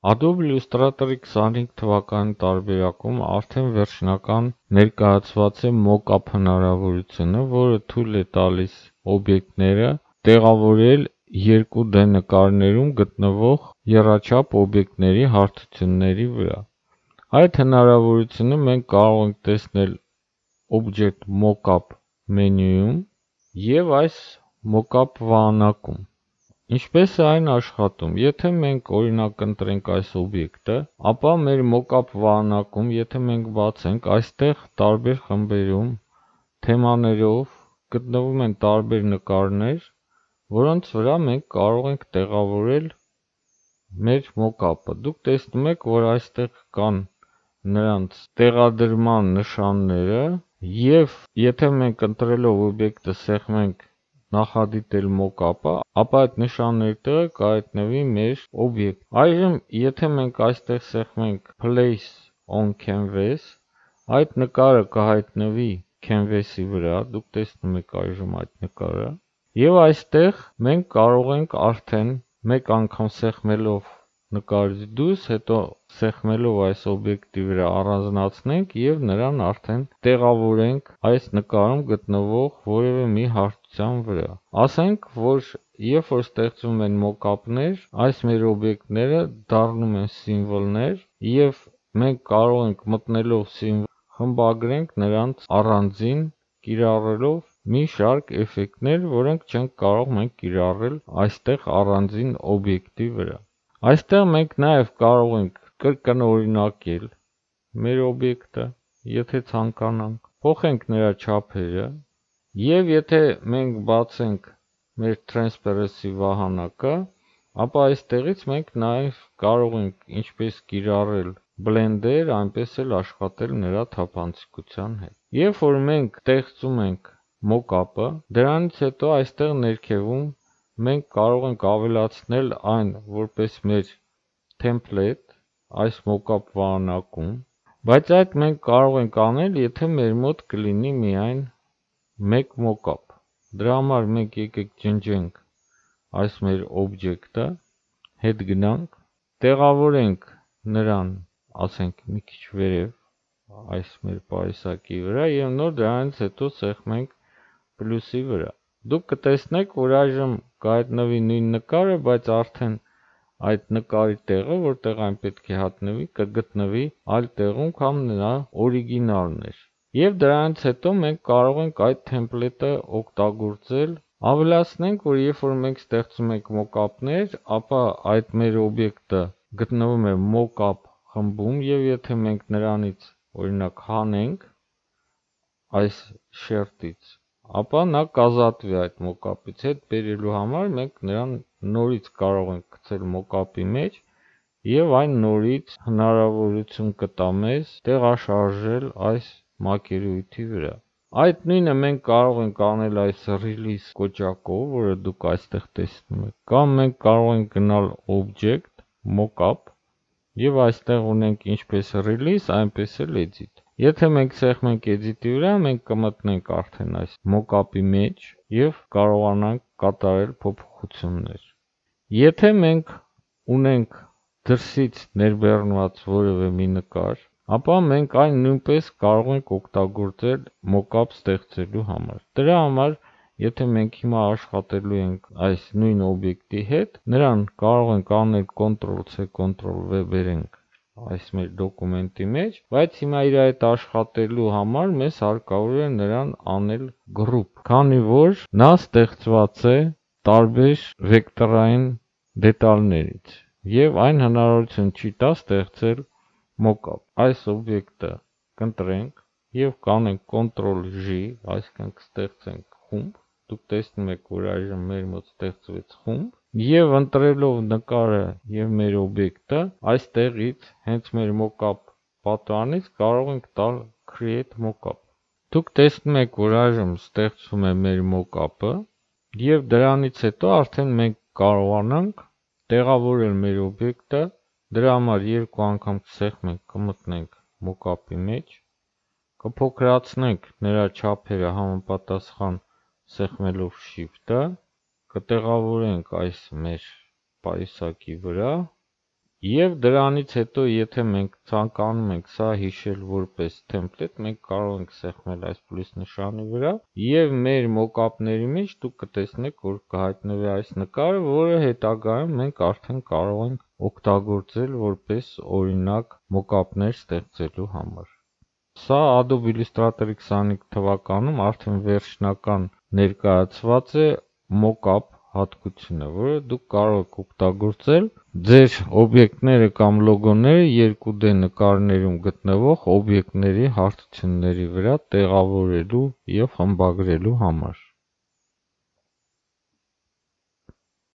Adobe Illustrator-ի 25 թվականի տարբերակում արդեն վերջնական ներկայացված է mock-up հնարավորությունը, որը թույլ է տալիս օբյեկտները տեղավորել 2D նկարներում գտնվող եռաչափ օբյեկտների հարթությունների վրա։ Այդ հնարավորությունը մենք կարող ենք տեսնել Object Mockup մենյուում և այս mock-up վահանակում։ Ինչպես է այն աշխատում, եթե մենք օրինակ ընտրենք այս օբյեկտը, ապա մեր mock-up վահանակում, եթե մենք բացենք, այստեղ տարբեր խմբերում, թեմաներով գտնվում են տարբեր նկարներ, որոնց վրա մենք կարող ենք տեղավորել մեր mock-up-ը։ Դուք տեսնում եք, որ այստեղ կան նրանց տեղադրման նշանները, և եթե մենք ընտրելով օբյեկտը սեղմենք նախադիտել mock-up-ը, ապա այդ նշանների տեղը կհայտնվի մեր օբյեկտ։ Այժմ, եթե մենք այստեղ սեղմենք Place on Canvas, այդ նկարը կհայտնվի canvas-ի վրա, դուք տեսնում եք այժմ այդ նկարը, և այստեղ մենք կարող ենք արդեն մեկ անգամ սեղմելով նկարից դուրս, հետո սեղմելով այս օբյեկտի վրա առանձնացնենք և նրան արդեն տեղավորենք այս նկարում գտնվող որևէ մի հարթության վրա։ Ասենք, որ երբ որ ստեղծվում են mock-up-ներ, այս մեր օբյեկտները դառնում են սիմվոլներ և մենք կարող ենք մտնելով սիմվոլ խմբագրենք նրանց առանձին կիրառելով մի շարք էֆեկտներ, որոնք չենք կարող մենք կիրառել այստեղ առանձին օբյեկտի վրա։ Այստեղ մենք նաև կարող ենք կրկնօրինակել մեր օբյեկտը, եթե ցանկանանք, փոխենք նրա չափերը, և եթե մենք բացենք մեր Transparency վահանակը, ապա այստեղից մենք նաև կարող ենք ինչպես կիրառել Blender, այնպես էլ աշխատել նրա թափանցիկության հետ։ Երբ որ մենք ստեղծում ենք mock-up-ը, դրանից հետո այստեղ ներքևում մենք կարող ենք ավելացնել այն որպես մեր template այս mock-up վահանակում, բայց այդ մենք կարող ենք անել, եթե մեր մոտ կլինի միայն մեկ mock-up։ Դրա համար մենք եկեք ջնջենք այս մեր օբյեկտը, հետ գնանք, տեղավորենք նրան, ասենք մի քիչ վերև այս մեր պայուսակի վրա և նոր դրանից հետո սեղմենք պլյուսի վրա։ Դուք կտեսնեք, որ այժմ կհայտնվի նույն նկարը, բայց արդեն այդ նկարի տեղը, որտեղ այն պետք է հատնվի, կգտնվի այլ տեղում, քան նրա օրիգինալն էր։ Եվ դրանից հետո մենք կարող ենք այդ template-ը օգտագործել, ավելացնենք, որ երբ որ մենք ստեղծում ենք mock-up-ներ, ապա այդ մեր օբյեկտը գտնվում է mock-up խմբում, և եթե մենք նրանից օրինակ հանենք այս շերտից, ապա նա կազատվի այդ mock-up-ից, հետ բերելու համար մենք նրան նորից կարող ենք գցել mock-up-ի մեջ և այն նորից հնարավորություն կտա մեզ տեղաշարժել այս մակերույթի վրա։ Այդ նույնը մենք կարող ենք անել այս Release կոճակով, որը դուք այստեղ տեսնում եք, կամ մենք կարող ենք գնալ Object, Mockup և այստեղ ունենք ինչպես Release, այնպես էլ Edit։ Եթե մենք սեղմենք Edit-ի վրա, մենք կմտնենք արդեն այս Mockup-ի մեջ և կարողանանք կատարել փոփոխություններ։ Եթե մենք ունենք դրսից ներբեռնված որևէ մի նկար, ապա մենք այն նույնպես կարող ենք օգտագործել Mockup ստեղծելու համար։ Դրա համար, եթե մենք հիմա աշխատելու ենք այս նույն օբյեկտի հետ, նրան կարող ենք անել Ctrl+C, Ctrl+V բերենք այս մեր դոկումենտի մեջ, բայց հիմա իր հետ աշխատելու համար մեզ հարկավոր է նրան անել Group, քանի որ նա ստեղծված է տարբեր վեկտորային դետալներից, և այն հնարավորություն չի տա ստեղծել Mockup։ Այս օբյեկտը կընտրենք և կանենք Ctrl+J, այսինքն կստեղծենք խումբ, դուք տեսնում եք, որ այժմ մեր մոտ ստեղծվեց խումբ, և ընտրելով նկարը և մեր օբյեկտը, այստեղից հենց մեր Mockup պատանից կարող ենք տալ Create Mockup։ Դուք տեսնում եք, որ այժմ ստեղծվում է մեր Mockup-ը, և դրանից հետո արդեն մենք կարողանանք տեղավորել մեր օբյեկտը, դրա համար երկու անգամ կսեղմենք, կմտնենք Mockup-ի մեջ, կփոքրացնենք նրա չափերը համապատասխան սեղմելով Shift-ը, կտեղավորենք այս մեր պայուսակի վրա Եվ դրանից հետո, եթե մենք ցանկանում ենք սա հիշել որպես template, մենք կարող ենք սեղմել այս պլյուս նշանի վրա եւ մեր մոկափների մեջ դուք կտեսնեք, որ կհայտնվի այս նկարը, որը հետագայում մենք արդեն կարող ենք օգտագործել որպես օրինակ մոկափներ ստեղծելու համար։ Սա Adobe Illustrator 25 թվականում արդեն վերջնական ներկայացված է mockup հատկությունը, որը դուք կարող եք օգտագործել ձեր օբյեկտները կամ լոգոները 2D նկարներում գտնվող օբյեկտների հարթությունների վրա տեղավորելու եւ խմբագրելու համար։